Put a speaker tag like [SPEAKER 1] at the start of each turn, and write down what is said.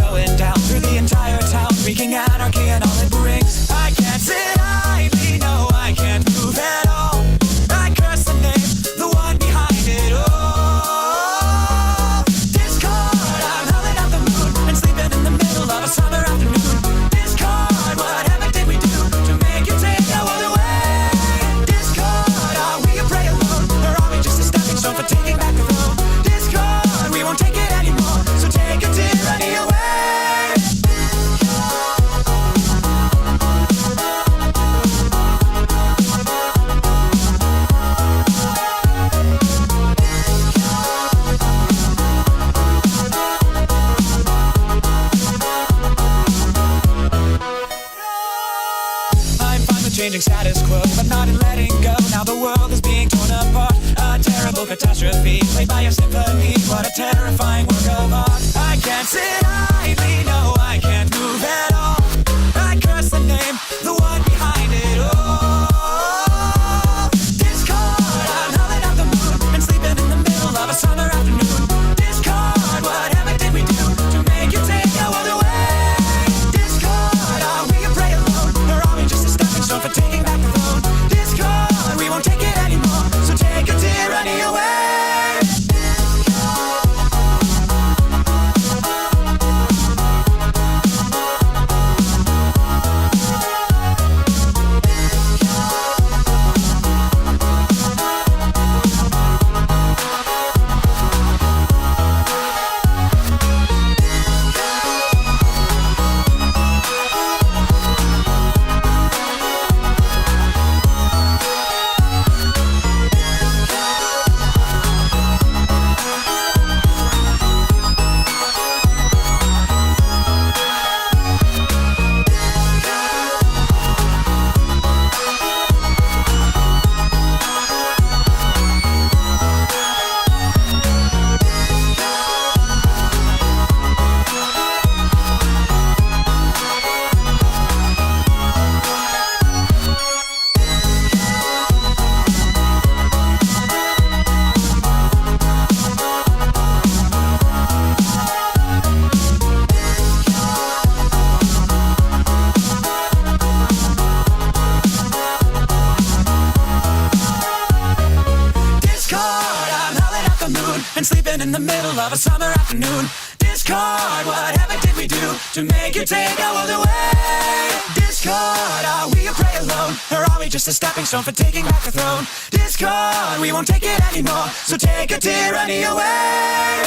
[SPEAKER 1] going down through the entire town, wreaking anarchy and all it brings. I can't sit idly, no, I can't move at all. I curse the name, the one behind it all. Discord, I'm howling at the moon and sleeping in the middle of a summer afternoon. Discord, whatever did we do to make you take our world away? Discord, are we a prey alone, or are we just a stepping stone for taking back the throne? Discord, we won't take it anymore, so take a tyranny away. Changing status quo, but not in letting go. Now the world is being torn apart. A terrible catastrophe played by a symphony. What a terrifying work of art. I can't sit idly, no, I can't move at all. I curse the name, the one behind it all. Discord, I'm howling at the moon and sleeping in the middle of a summer afternoon. Discord, whatever did we do to make you take our world away? Discord, are we a prey alone, or are we just a stepping stone for taking back the throne? Discord, we won't take it anymore, so take a tyranny away. And sleeping in the middle of a summer afternoon. Discord, whatever did we do to make you take our world away? Discord, are we a prey alone, or are we just a stepping stone for taking back the throne? Discord, we won't take it anymore, so take a tyranny away.